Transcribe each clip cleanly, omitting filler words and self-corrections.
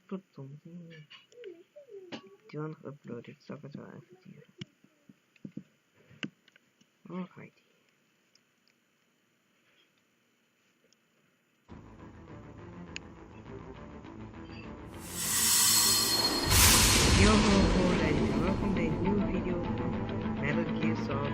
Tot soms. Die nog uploaden, ik zal het wel even doen. Alrighty. Yo ho ladies en welkom bij een nieuwe video van Metal Gear Solid.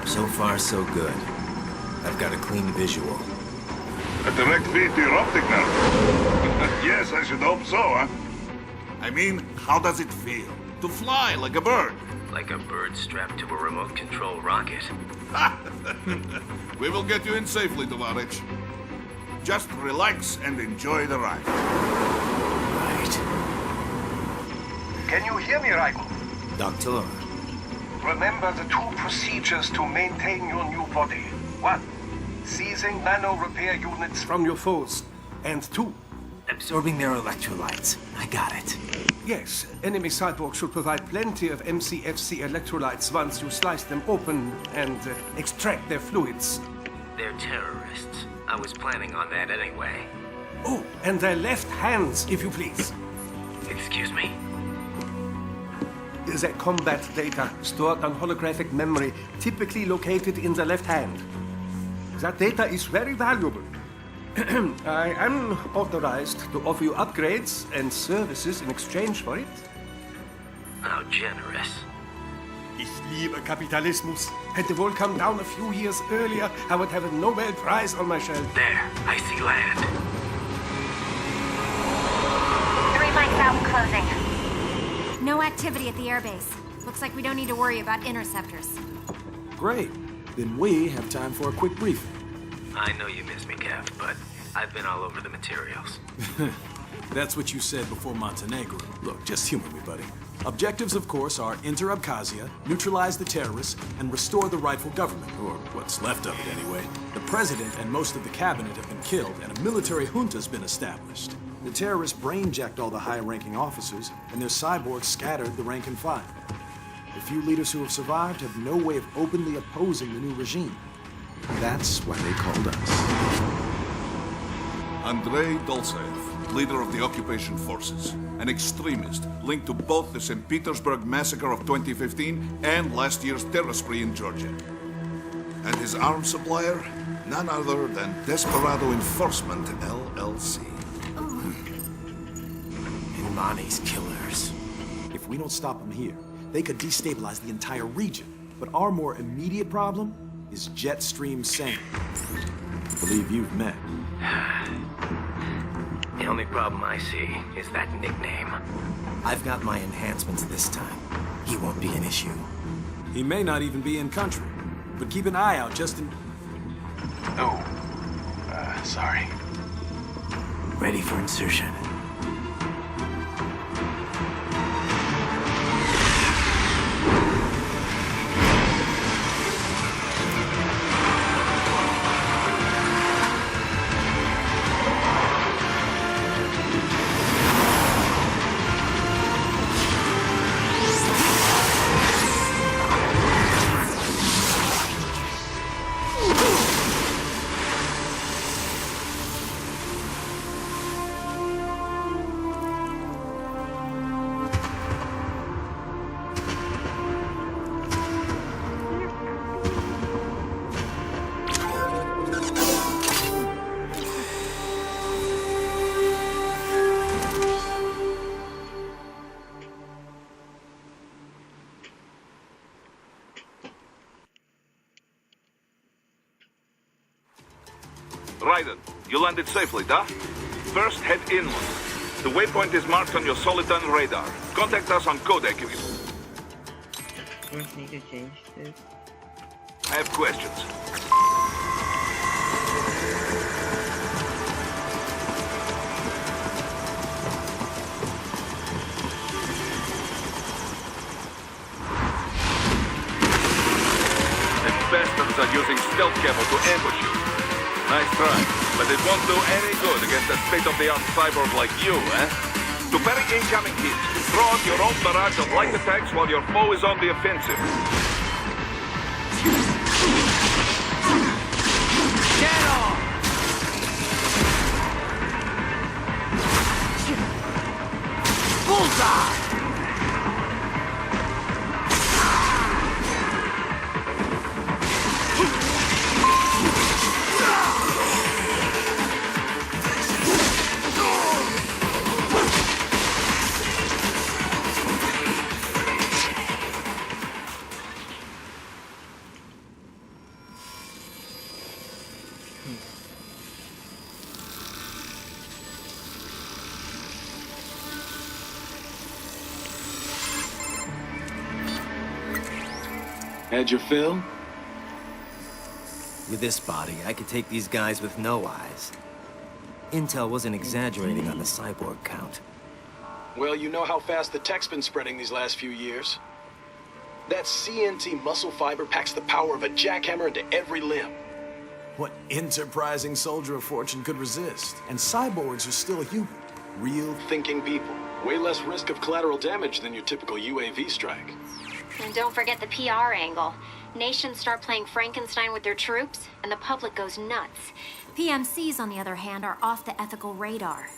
So far, so good. I've got a clean visual. A direct feed to your optic nerve. Yes, I should hope so, huh? I mean, how does it feel? To fly like a bird? Like a bird strapped to a remote control rocket. We will get you in safely, Tovarich. Just relax and enjoy the ride. Right. Can you hear me, Raiko? Doctor. Remember the two procedures to maintain your new body. 1. Seizing nano repair units from your foes. And 2. Absorbing their electrolytes. I got it. Yes, enemy cyborgs should provide plenty of MCFC electrolytes once you slice them open and extract their fluids. They're terrorists. I was planning on that anyway. Oh, and their left hands, if you please. Excuse me? The combat data stored on holographic memory, typically located in the left hand. That data is very valuable. I am authorized to offer you upgrades and services in exchange for it. How generous. Ich liebe Kapitalismus. Had the world come down a few years earlier, I would have a Nobel Prize on my shelf. There, I see land. 3 mics out and closing. No activity at the airbase. Looks like we don't need to worry about interceptors. Great. Then we have time for a quick briefing. I know you miss me, Kev, but I've been all over the materials. That's what you said before Montenegro. Look, just humor me, buddy. Objectives, of course, are enter Abkhazia, neutralize the terrorists, and restore the rightful government, or what's left of it anyway. The president and most of the cabinet have been killed, and a military junta's been established. The terrorists brain-jacked all the high-ranking officers, and their cyborgs scattered the rank and file. The few leaders who have survived have no way of openly opposing the new regime. That's why they called us. Andrei Dolzaev, leader of the occupation forces, an extremist linked to both the St. Petersburg massacre of 2015 and last year's terror spree in Georgia. And his arms supplier, none other than Desperado Enforcement, LLC. Imani's killers. If we don't stop them here, they could destabilize the entire region. But our more immediate problem is Jetstream Sane. I believe you've met. The only problem I see is that nickname. I've got my enhancements this time. He won't be an issue. He may not even be in country. But keep an eye out just in... Oh. Sorry. Ready for insertion. Raiden, you landed safely, da? First, head inland. The waypoint is marked on your Soliton radar. Contact us on codec if you... First need to change this. I have questions. The bastards are using stealth camo to ambush you. Nice try, but it won't do any good against a state-of-the-art cyborg like you, eh? To parry incoming hits, throw out your own barrage of light attacks while your foe is on the offensive. Get off! Bullseye! Had your fill? With this body, I could take these guys with no eyes. Intel wasn't exaggerating on the cyborg count. Well, you know how fast the tech's been spreading these last few years. That CNT muscle fiber packs the power of a jackhammer into every limb. What enterprising soldier of fortune could resist? And cyborgs are still human. Real thinking people. Way less risk of collateral damage than your typical UAV strike. And don't forget the PR angle. Nations start playing Frankenstein with their troops, and the public goes nuts. PMCs, on the other hand, are off the ethical radar.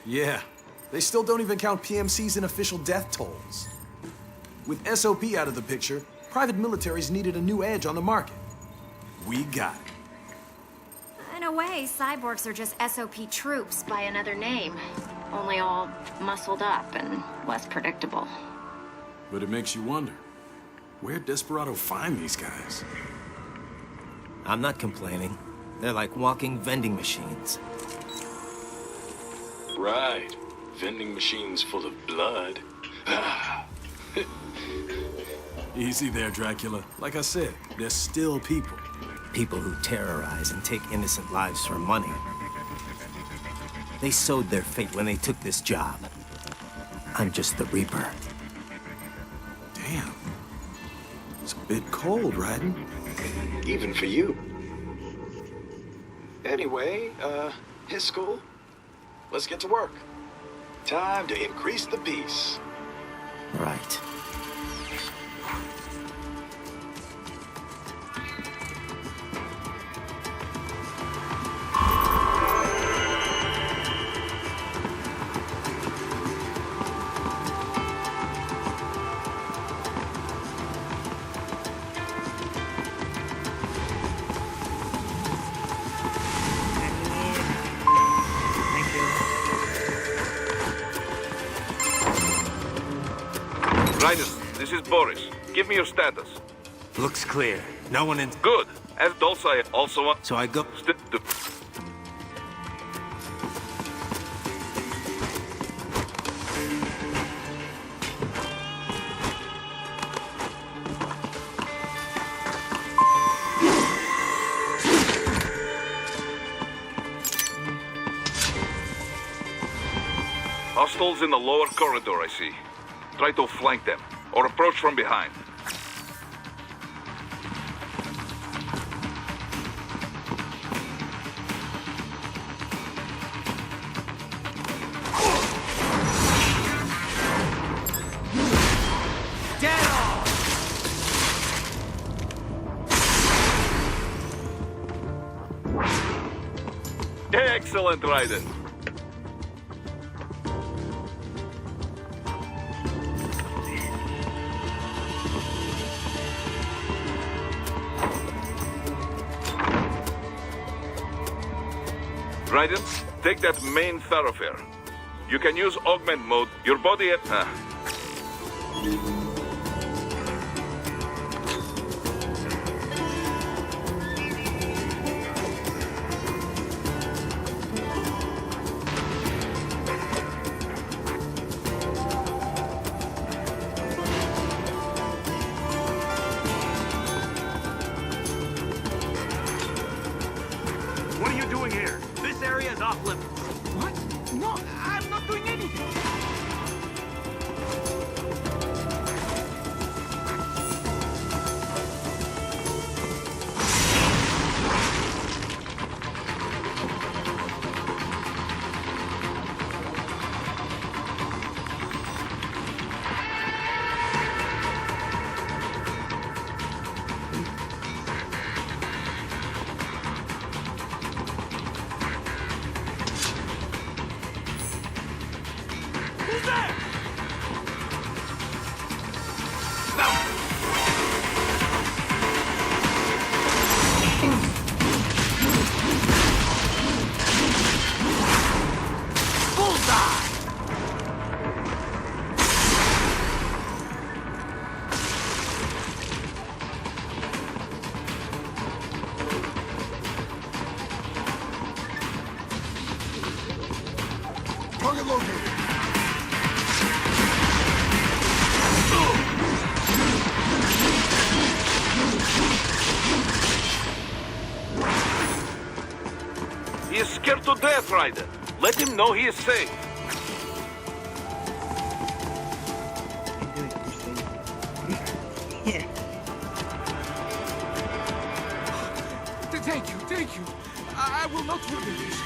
Yeah. They still don't even count PMCs in official death tolls. With SOP out of the picture, private militaries needed a new edge on the market. We got it. In a way, cyborgs are just SOP troops by another name. Only all muscled up and less predictable. But it makes you wonder, where'd Desperado find these guys? I'm not complaining. They're like walking vending machines. Right. Vending machines full of blood. Easy there, Dracula. Like I said, they're still people. People who terrorize and take innocent lives for money. They sowed their fate when they took this job. I'm just the Reaper. Damn. It's a bit cold, Raiden. Even for you. Anyway, his school. Let's get to work. Time to increase the peace. Right. Raiden, this is Boris. Give me your status. Looks clear. No one in... Good. As Dulce also... So I go... Hostiles in the lower corridor, I see. Try to flank them, or approach from behind. Excellent, Raiden. Raiden, take that main thoroughfare. You can use augment mode. Your body at... Death Rider. Let him know he is safe. Yeah. Thank you. I will not forget this.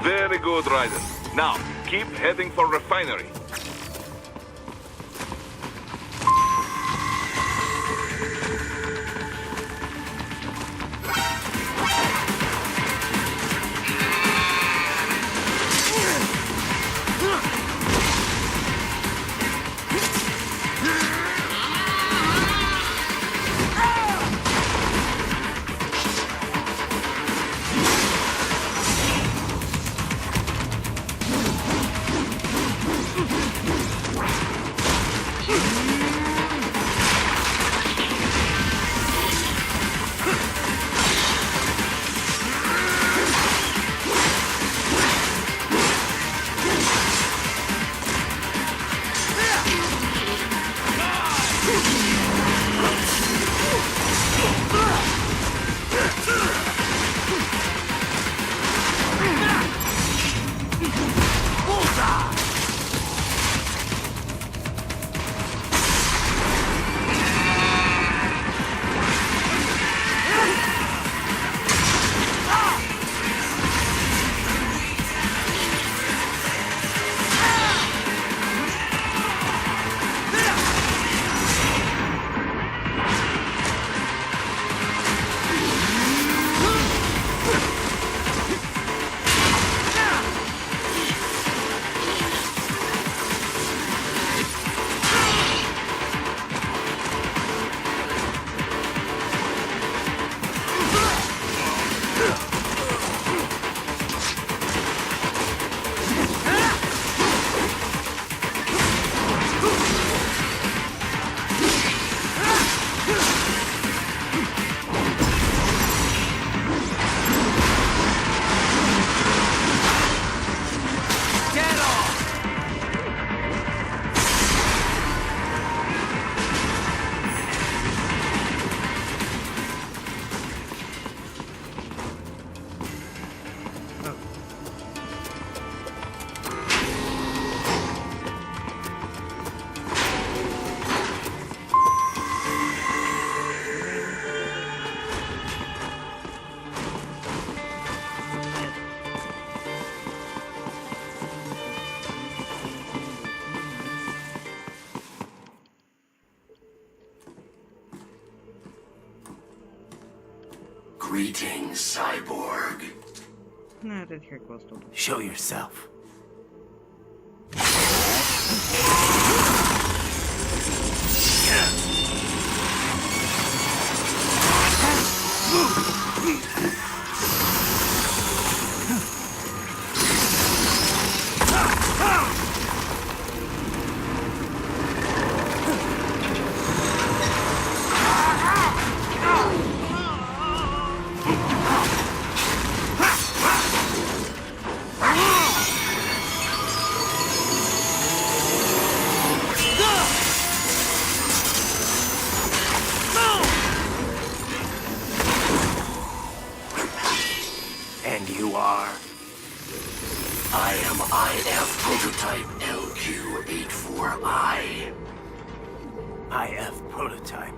Very good, Ryder. Now, keep heading for refinery. Greetings, cyborg. Nah, das hier kostet. Show yourself. are. I am IF prototype LQ84I. IF prototype.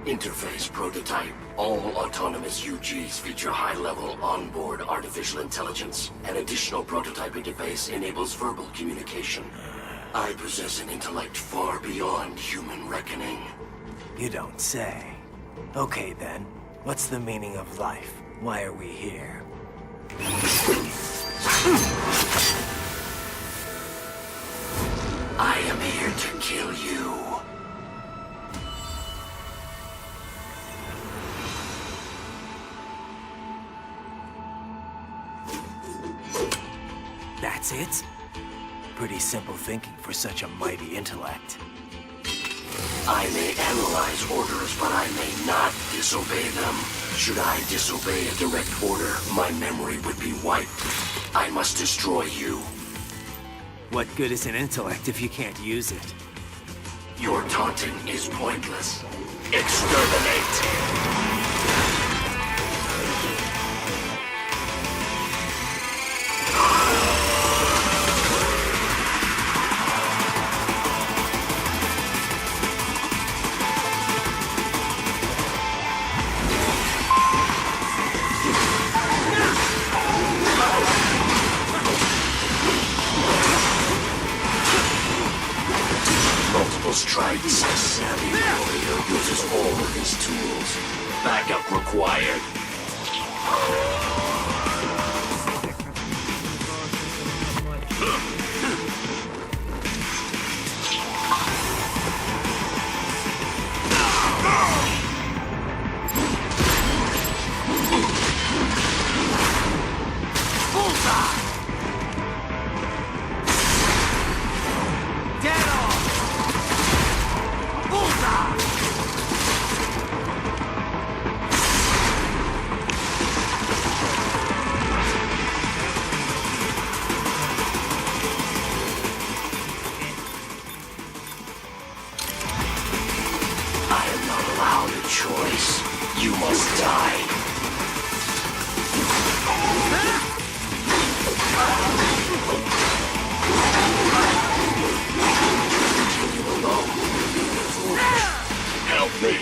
Interface prototype. All autonomous UGs feature high-level onboard artificial intelligence. An additional prototype interface enables verbal communication. I possess an intellect far beyond human reckoning. You don't say. Okay then, what's the meaning of life? Why are we here? I am here to kill you. That's it? Pretty simple thinking for such a mighty intellect. I may analyze orders, but I may not disobey them. Should I disobey a direct order, my memory would be wiped. I must destroy you. What good is an intellect if you can't use it? Your taunting is pointless. Exterminate! Strikes. A savvy warrior uses all of his tools. Backup required. Choice. You must die. Continue alone. Help me.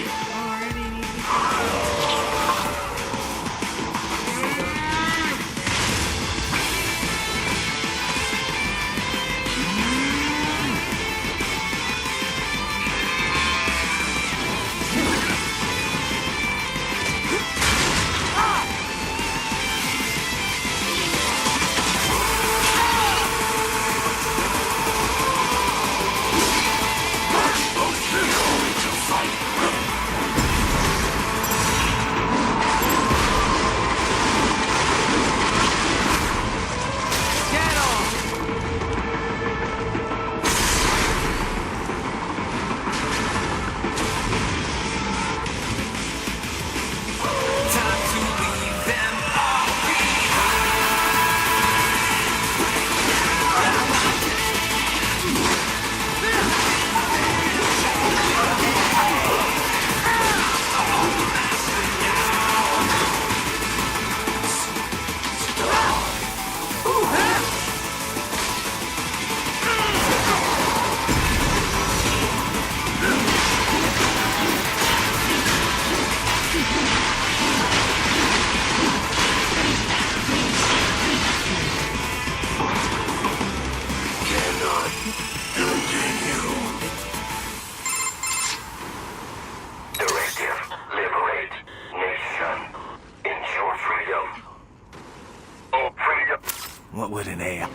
What would an AI...